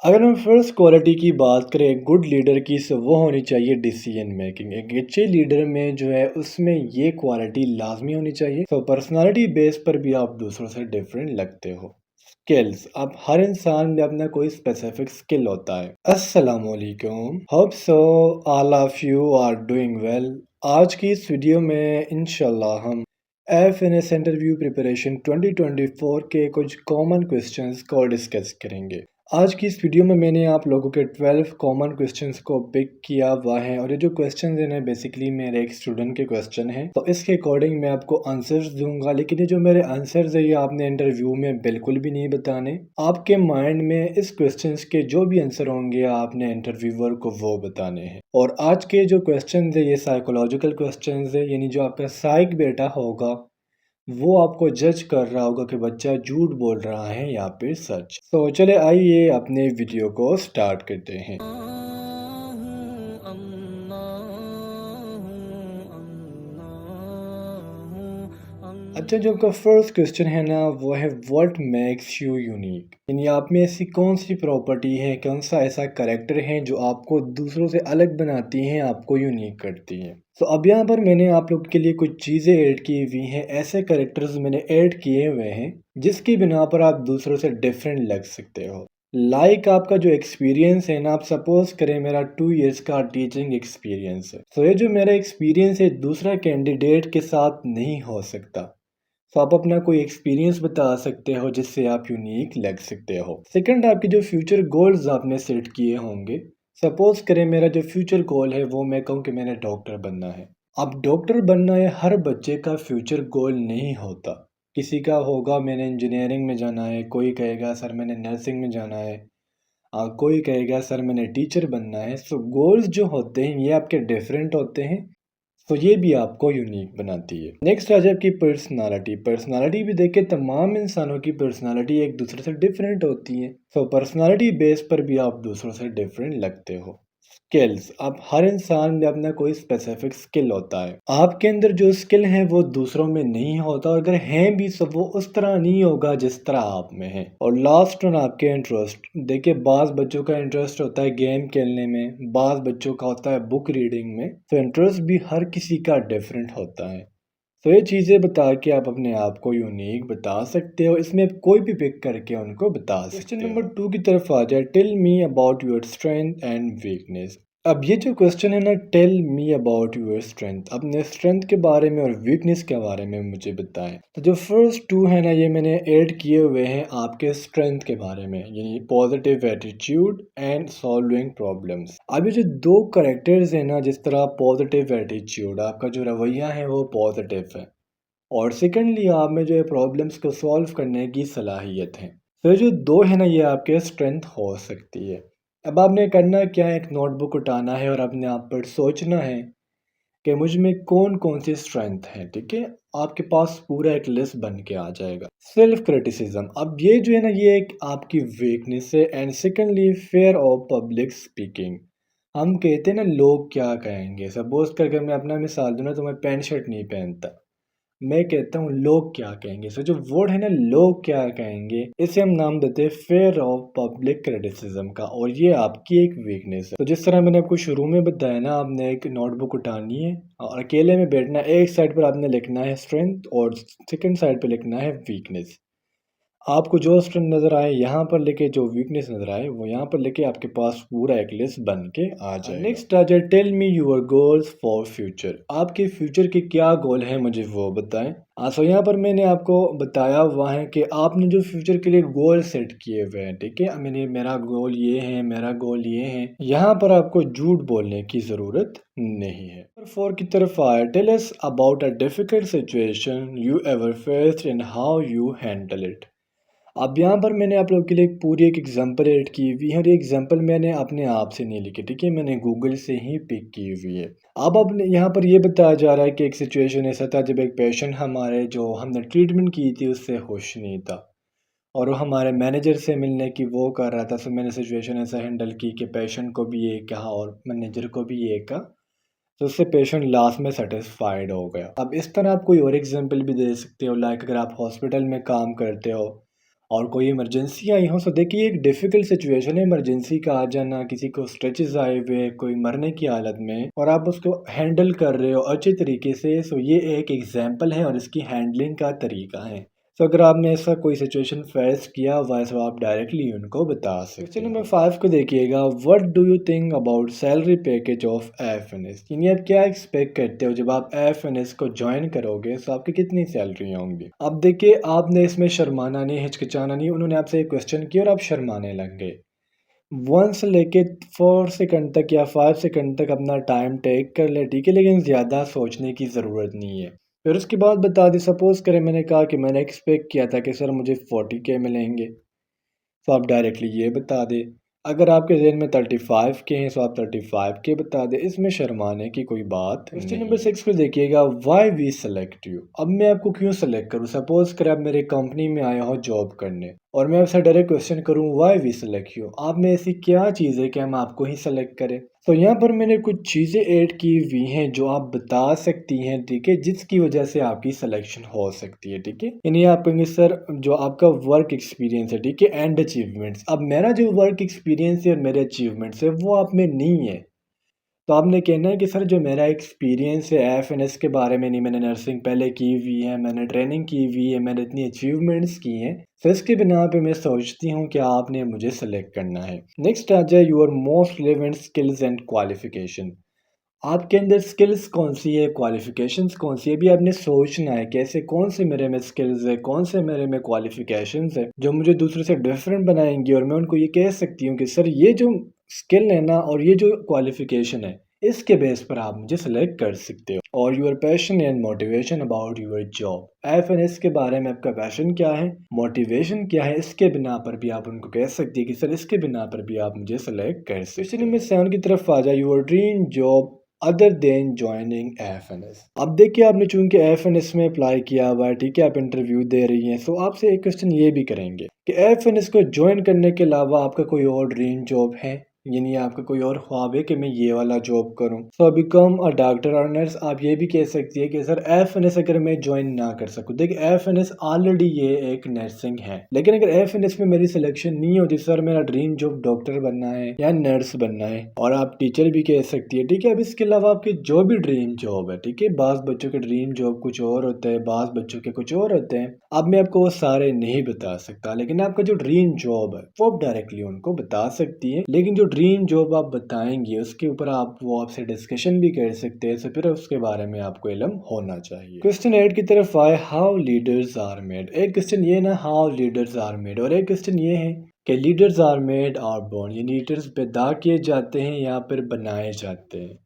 अगर हम first quality की बात करें एक गुड लीडर की, सो वो होनी चाहिए डिसीजन मेकिंग। एक अच्छे लीडर में जो है उसमें ये क्वालिटी लाजमी होनी चाहिए। तो पर्सनालिटी बेस पर भी आप दूसरों से डिफरेंट लगते हो। स्किल्स, अब हर इंसान में अपना कोई स्पेसिफिक स्किल होता है। अस्सलाम वालेकुम, hope so all of you are doing well. आज की इस वीडियो में इंशाल्लाह हम एफएनएस इंटरव्यू प्रिपरेशन 2024 के कुछ कॉमन क्वेश्चंस को डिस्कस करेंगे। आज की इस वीडियो में मैंने आप लोगों के 12 कॉमन क्वेश्चंस को पिक किया हुआ है और ये जो क्वेश्चंस हैं बेसिकली मेरे एक स्टूडेंट के क्वेश्चन हैं, तो इसके अकॉर्डिंग मैं आपको आंसर्स दूंगा। लेकिन ये जो मेरे आंसर्स है ये आपने इंटरव्यू में बिल्कुल भी नहीं बताने। आपके माइंड में इस क्वेश्चंस के जो भी आंसर होंगे आपने इंटरव्यूअर को वो बताने हैं। और आज के जो क्वेश्चन है ये साइकोलॉजिकल क्वेश्चन है, यानी जो आपका साइक बेटा होगा वो आपको जज कर रहा होगा कि बच्चा झूठ बोल रहा है या फिर सच। तो चले आइए अपने वीडियो को स्टार्ट करते हैं। अच्छा, जो आपका फर्स्ट क्वेश्चन है ना वो है व्हाट मेक्स यू यूनिक, यानी आप में ऐसी कौन सी प्रॉपर्टी है, कौन सा ऐसा करेक्टर है जो आपको दूसरों से अलग बनाती हैं, आपको यूनिक करती है। तो अब यहाँ पर मैंने आप लोगों के लिए कुछ चीज़ें ऐड की हुई हैं, ऐसे करेक्टर्स मैंने ऐड किए हुए हैं जिसकी बिना पर आप दूसरों से डिफरेंट लग सकते हो। आपका जो एक्सपीरियंस है ना, आप सपोज करें मेरा 2 इयर्स का टीचिंग एक्सपीरियंस है, तो ये जो मेरा एक्सपीरियंस है दूसरा कैंडिडेट के साथ नहीं हो सकता। तो आप अपना कोई एक्सपीरियंस बता सकते हो जिससे आप यूनिक लग सकते हो। सेकंड, आपके जो फ्यूचर गोल्स आपने सेट किए होंगे। सपोज करें मेरा जो फ्यूचर गोल है वो मैं कहूँ कि मैंने डॉक्टर बनना है। अब डॉक्टर बनना है हर बच्चे का फ्यूचर गोल नहीं होता। किसी का होगा मैंने इंजीनियरिंग में जाना है, कोई कहेगा सर मैंने नर्सिंग में जाना है, कोई कहेगा सर मैंने टीचर बनना है। सो गोल्स जो होते हैं ये आपके डिफरेंट होते हैं, तो ये भी आपको यूनिक बनाती है। नेक्स्ट आ जाए आपकी पर्सनालिटी। पर्सनालिटी भी देखे तमाम इंसानों की पर्सनालिटी एक दूसरे से डिफरेंट होती है। तो पर्सनालिटी बेस पर भी आप दूसरों से डिफरेंट लगते हो। स्किल्स, अब हर इंसान में अपना कोई स्पेसिफिक स्किल होता है। आपके अंदर जो स्किल है वो दूसरों में नहीं होता, और अगर हैं भी तो वो उस तरह नहीं होगा जिस तरह आप में है। और लास्ट वन आपके इंटरेस्ट। देखिए बाज बच्चों का इंटरेस्ट होता है गेम खेलने में, बाज बच्चों का होता है बुक रीडिंग में। तो इंटरेस्ट भी हर किसी का डिफरेंट होता है। तो ये चीज़ें बता के आप अपने आप को यूनिक बता सकते हो, इसमें आप कोई भी पिक करके उनको बता सकते हो। क्वेश्चन नंबर 2 की तरफ आ जाए, tell me about your strength and weakness. अब ये जो क्वेश्चन है ना, tell me about your strength, अपने स्ट्रेंथ के बारे में और वीकनेस के बारे में मुझे बताएं। तो जो फर्स्ट टू है ना ये मैंने ऐड किए हुए हैं आपके स्ट्रेंथ के बारे में, यानी positive attitude and solving problems. अब ये जो दो करेक्टर्स हैं ना, जिस तरह पॉजिटिव एटीट्यूड, आपका जो रवैया है वो पॉजिटिव है, और सेकेंडली आप में जो है प्रॉब्लम्स को सॉल्व करने की सलाहियत है। तो ये जो दो है ना ये आपके स्ट्रेंथ हो सकती है। अब आपने करना क्या है, एक नोटबुक उठाना है और अपने आप पर सोचना है कि मुझ में कौन कौन सी स्ट्रेंथ है। ठीक है, आपके पास पूरा एक लिस्ट बन के आ जाएगा। सेल्फ क्रिटिसिज्म, अब ये जो है ना ये एक आपकी वीकनेस है। And secondly fair of public speaking. हम कहते हैं ना लोग क्या कहेंगे, सपोज करके मैं अपना मिसाल दूँ ना, तो मैं पैंट शर्ट नहीं पहनता, मैं कहता हूँ लोग क्या कहेंगे। सो जो वर्ड है ना लोग क्या कहेंगे, इसे हम नाम देते हैं फेयर ऑफ पब्लिक क्रिटिसिज्म का, और ये आपकी एक वीकनेस है। तो जिस तरह मैंने आपको शुरू में बताया ना, आपने एक नोटबुक उठानी है और अकेले में बैठना है, एक साइड पर आपने लिखना है स्ट्रेंथ और सेकंड साइड पर लिखना है वीकनेस। आपको जो स्ट्रेंथ नज़र आए यहाँ पर लेके, जो वीकनेस नज़र आए वो यहाँ पर लेके, आपके पास पूरा एक लिस्ट बन के आ जाएगा। नेक्स्ट आ जाए, tell me your goals for future. आपके फ्यूचर के क्या गोल हैं मुझे वो बताएं। सो यहाँ पर मैंने आपको बताया हुआ है कि आपने जो फ्यूचर के लिए गोल सेट किए हुए हैं, ठीक है, मैंने मेरा गोल ये है, मेरा गोल ये है, यहाँ पर आपको झूठ बोलने की ज़रूरत नहीं है। नंबर 4 की तरफ आया, tell us about a difficult situation you ever faced and how you handle it. अब यहाँ पर मैंने आप लोगों के लिए एक पूरी एक एग्जांपल ऐड की हुई है, और ये एग्जांपल मैंने अपने आप से नहीं लिखी, ठीक है, मैंने गूगल से ही पिक की हुई है। अब यहाँ पर ये बताया जा रहा है कि एक सिचुएशन ऐसा था जब एक पेशेंट हमारे जो हमने ट्रीटमेंट की थी उससे खुश नहीं था, और वो हमारे मैनेजर से मिलने की वो कर रहा था। सो मैंने सिचुएशन ऐसा हैंडल की कि पेशेंट को भी ये कहा और मैनेजर को भी ये कहा, तो उससे पेशेंट लास्ट में सेटिस्फाइड हो गया। अब इस तरह आप कोई और एग्जांपल भी दे सकते हो, लाइक अगर आप हॉस्पिटल में काम करते हो और कोई इमरजेंसी आई हो। सो देखिए एक डिफ़िकल्ट सिचुएशन है इमरजेंसी का आ जाना, किसी को स्ट्रेचेज़ आए हुए, कोई मरने की हालत में और आप उसको हैंडल कर रहे हो अच्छे तरीके से। सो ये एक एग्ज़ाम्पल है और इसकी हैंडलिंग का तरीका है। तो अगर आपने ऐसा कोई सिचुएशन फेस किया हुआ है तो आप डायरेक्टली उनको बता सकते हैं। क्वेश्चन नंबर 5 को देखिएगा, what do you think about salary package of FNS? यानी आप क्या एक्सपेक्ट करते हो जब आप एफएनएस को ज्वाइन करोगे तो आपकी कितनी सैलरी होंगी? अब देखिए आपने इसमें शर्माना नहीं, हिचकिचाना नहीं, उन्होंने आपसे एक क्वेश्चन किया और आप शर्माने लग गए। 1 से लेके 4 सेकंड तक या 5 सेकंड तक अपना टाइम टेक कर ले, ठीक है, लेकिन ज़्यादा सोचने की ज़रूरत नहीं है। फिर उसके बाद बता दें, सपोज़ करें मैंने कहा कि मैंने एक्सपेक्ट किया था कि सर मुझे 40K मिलेंगे, तो आप डायरेक्टली ये बता दें। अगर आपके ज़हन में 35 के हैं तो आप 35 के बता दें, इसमें शर्माने की कोई बात क्वेश्चन नंबर 6 को देखिएगा, व्हाई वी सेलेक्ट यू? अब मैं आपको क्यों सेलेक्ट करूँ? सपोज़ करें आप मेरे कंपनी में आए हो जॉब करने और मैं आपसे डायरेक्ट क्वेश्चन करूँ, व्हाई वी सेलेक्ट यू? आप में ऐसी क्या चीज़ है कि हम आपको ही सेलेक्ट करें? तो यहाँ पर मैंने कुछ चीज़ें ऐड की हुई हैं जो आप बता सकती हैं, ठीक है, जिसकी वजह से आपकी सिलेक्शन हो सकती है, ठीक है। यानी आप कहेंगे सर जो आपका वर्क एक्सपीरियंस है, ठीक है, एंड अचीवमेंट्स। अब मेरा जो वर्क एक्सपीरियंस है और मेरे अचीवमेंट्स है वो आप में नहीं है, तो आपने कहना है कि सर जो मेरा एक्सपीरियंस है एफएनएस के बारे में नहीं, मैंने नर्सिंग पहले की हुई है, मैंने ट्रेनिंग की हुई है, मैंने इतनी अचीवमेंट्स की हैं, तो इसके बिना पे मैं सोचती हूँ कि आपने मुझे सेलेक्ट करना है। नेक्स्ट आ जाए your most relevant skills and qualification. आपके अंदर स्किल्स कौन-सी है, क्वालिफ़िकेशंस कौन-सी है, अभी आपने सोचना है कि ऐसे कौन से मेरे में स्किल्स है, कौन से मेरे में क्वालिफ़िकेशंस है, जो मुझे दूसरों से डिफरेंट बनाएँगी और मैं उनको ये कह सकती हूँ कि सर ये जो स्किल है ना और ये जो क्वालिफ़िकेशन है, इसके बेस पर आप मुझे सेलेक्ट कर सकते हो। और your passion and motivation about your job. FNS के बारे में आपका पैशन क्या है, मोटिवेशन क्या है, इसके बिना पर भी आप उनको कह सकती है कि सर इसके बिना पर भी आप मुझे सेलेक्ट कर सकते हो। क्वेश्चन नंबर 7 की तरफ आ जाए, your dream job other than joining FNS. अब देखिए आपने चूंकि एफएनएस में अप्लाई किया हुआ है, ठीक है, आप इंटरव्यू दे रही हैं, तो आपसे एक क्वेश्चन ये भी करेंगे कि एफएनएस को ज्वाइन करने के अलावा आपका कोई और ड्रीम जॉब है, यानी आपका कोई और ख्वाब है कि मैं ये वाला जॉब करूं। सो बिकम अ डॉक्टर और नर्स। आप ये भी कह सकती है कि सर एफएनएस अगर मैं ज्वाइन ना कर सकूं, देखिए एफएनएस ऑलरेडी ये एक नर्सिंग है, लेकिन अगर एफएनएस में मेरी सिलेक्शन नहीं होती, सर मेरा ड्रीम जॉब डॉक्टर बनना है या नर्स बनना है, और आप टीचर भी कह सकती है, ठीक है। अब इसके अलावा आपकी जो भी ड्रीम जॉब है, ठीक है, बाज़ बच्चों के ड्रीम जॉब कुछ और होते हैं, बाज़ बच्चों के कुछ और होते हैं। अब मैं आपको वो सारे नहीं बता सकता, लेकिन आपका जो ड्रीम जॉब है वो आप डायरेक्टली उनको बता सकती है, लेकिन जो ड्रीम जॉब आप बताएंगे उसके ऊपर आप वो आपसे डिस्कशन भी कर सकते हैं, तो फिर उसके बारे में आपको इल्म होना चाहिए। क्वेश्चन 8 की तरफ आए, हाउ लीडर्स आर मेड। एक क्वेश्चन ये ना, हाउ लीडर्स आर मेड, और एक क्वेश्चन ये है कि leaders are made or born, ये लीडर्स पैदा किए जाते हैं या फिर बनाए जाते हैं।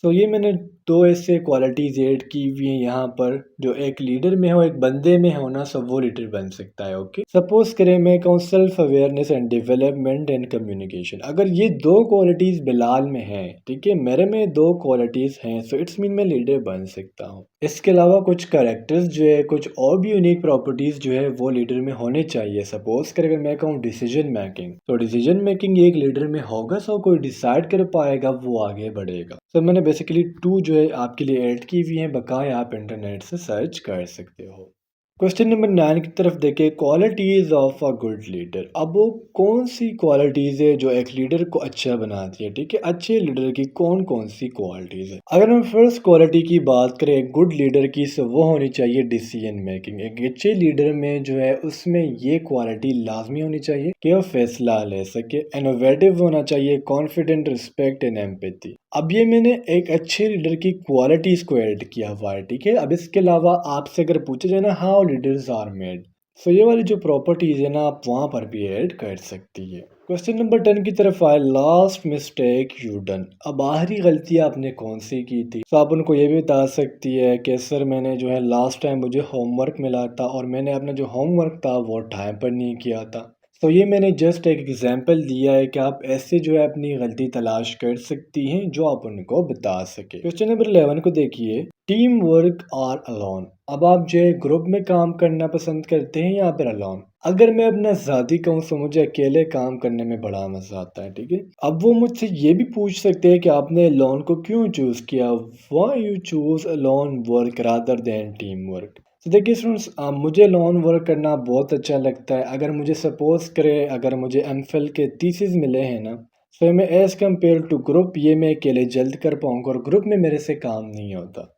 सो ये मैंने दो ऐसे क्वालिटीज़ ऐड की हुई हैं यहाँ पर, जो एक लीडर में हो, एक बंदे में हो ना, सब वो लीडर बन सकता है। ओके, सपोज करें मैं कहूँ self awareness and development and communication. अगर ये दो क्वालिटीज़ बिलाल में हैं, ठीक है, मेरे में दो क्वालिटीज़ हैं, सो इट्स मीन मैं लीडर बन सकता हूँ। इसके अलावा कुछ कैरेक्टर्स जो है, कुछ और भी यूनिक प्रॉपर्टीज़ जो है वो लीडर में होने चाहिए। सपोज कर अगर मैं कहूँ डिसीजन मेकिंग, तो डिसीजन मेकिंग एक लीडर में होगा, सो कोई डिसाइड कर पाएगा, वो आगे बढ़ेगा। तो मैंने बेसिकली 2 जो है आपके लिए ऐड की हुई हैं, बकाया आप इंटरनेट से सर्च कर सकते हो। क्वेश्चन नंबर 9 की तरफ देखें, qualities of a good leader. अब वो कौन सी क्वालिटीज़ है जो एक लीडर को अच्छा बनाती है, ठीक है, अच्छे लीडर की कौन कौन सी क्वालिटीज़ है। अगर हम फर्स्ट क्वालिटी की बात करें गुड लीडर की, तो वो होनी चाहिए डिसीजन मेकिंग। एक अच्छे लीडर में जो है उसमें ये क्वालिटी लाजमी होनी चाहिए कि वो फैसला ले सके, इनोवेटिव होना चाहिए, कॉन्फिडेंट, रिस्पेक्ट एंड एम्पैथी। अब ये मैंने एक अच्छे लीडर की क्वालिटीज़ को ऐड किया हुआ है, ठीक है। अब इसके अलावा आपसे अगर पूछा जाए ना हाउ लीडर्स आर मेड, तो ये वाली जो प्रॉपर्टीज़ है ना आप वहाँ पर भी ऐड कर सकती है। क्वेश्चन नंबर 10 की तरफ आए, लास्ट मिस्टेक यू डन। अब आखिरी गलती आपने कौन सी की थी, तो आप उनको ये भी बता सकती है कि सर मैंने जो है लास्ट टाइम मुझे होमवर्क मिला था और मैंने अपना जो होमवर्क था वो टाइम पर नहीं किया था। तो ये मैंने जस्ट एक एग्जांपल दिया है कि आप ऐसे जो है अपनी गलती तलाश कर सकती हैं जो आप उनको बता सके। क्वेश्चन नंबर 11 को देखिए, टीम वर्क और अलोन। अब आप जो है ग्रुप में काम करना पसंद करते हैं या फिर अलोन। अगर मैं अपना ज़ाती कहूँ तो मुझे अकेले काम करने में बड़ा मज़ा आता है, ठीक है। अब वो मुझसे ये भी पूछ सकते हैं कि आपने अलोन को क्यों चूज़ किया, why you choose alone work rather than team work. तो देखिए स्टूडेंट्स, मुझे लोन वर्क करना बहुत अच्छा लगता है। अगर मुझे सपोज़ करें, अगर मुझे एमफिल के थीसिस मिले हैं ना, तो मैं एज़ कम्पेयर टू ग्रुप ये मैं अकेले जल्द कर पाऊँगा और ग्रुप में मेरे से काम नहीं होता।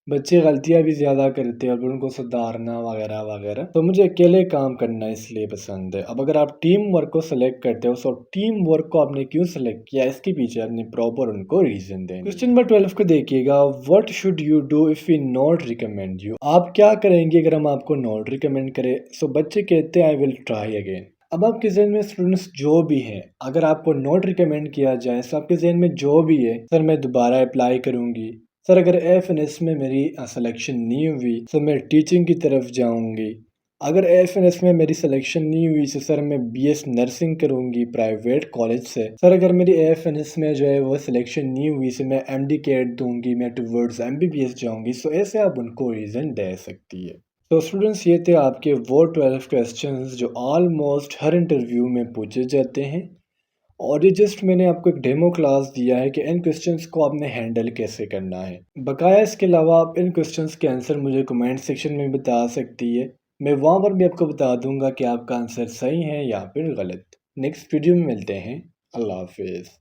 बच्चे गलतियाँ भी ज़्यादा करते हैं और फिर उनको सुधारना वगैरह वगैरह, तो मुझे अकेले काम करना इसलिए पसंद है। अब अगर आप टीम वर्क को सेलेक्ट करते हो, तो टीम वर्क को आपने क्यों सेलेक्ट किया, इसके पीछे अपनी प्रॉपर उनको रीज़न दें। क्वेश्चन नंबर 12 को देखिएगा, what should you do if we not recommend you. आप क्या करेंगे अगर हम आपको नॉट रिकमेंड करें। सो बच्चे कहते हैं आई विल ट्राई अगेन। अब आपके जहन में स्टूडेंट्स जो भी है, अगर आपको नॉट रिकमेंड किया जाए तो आपके जहन में जो भी है, सर मैं दोबारा अप्लाई करूँगी, सर अगर एफ-एन-एस में मेरी सिलेक्शन नहीं हुई तो मैं टीचिंग की तरफ जाऊंगी, अगर एफ-एन-एस में मेरी सिलेक्शन नहीं हुई तो सर मैं बीएस नर्सिंग करूंगी प्राइवेट कॉलेज से, सर अगर मेरी एफ-एन-एस में जो है वो सिलेक्शन नहीं हुई तो मैं एमडी कैट दूंगी, मैं टुवर्ड्स एमबीबीएस जाऊंगी। सो ऐसे आप उनको रीज़न दे सकती है। तो स्टूडेंट्स, ये थे आपके वो 12 क्वेश्चंस जो ऑलमोस्ट हर इंटरव्यू में पूछे जाते हैं, और ये जस्ट मैंने आपको एक डेमो क्लास दिया है कि इन क्वेश्चंस को आपने हैंडल कैसे करना है। बकाया इसके अलावा आप इन क्वेश्चंस के आंसर मुझे कमेंट सेक्शन में बता सकती है, मैं वहाँ पर भी आपको बता दूंगा कि आपका आंसर सही है या फिर गलत। नेक्स्ट वीडियो में मिलते हैं। अल्लाह हाफिज़।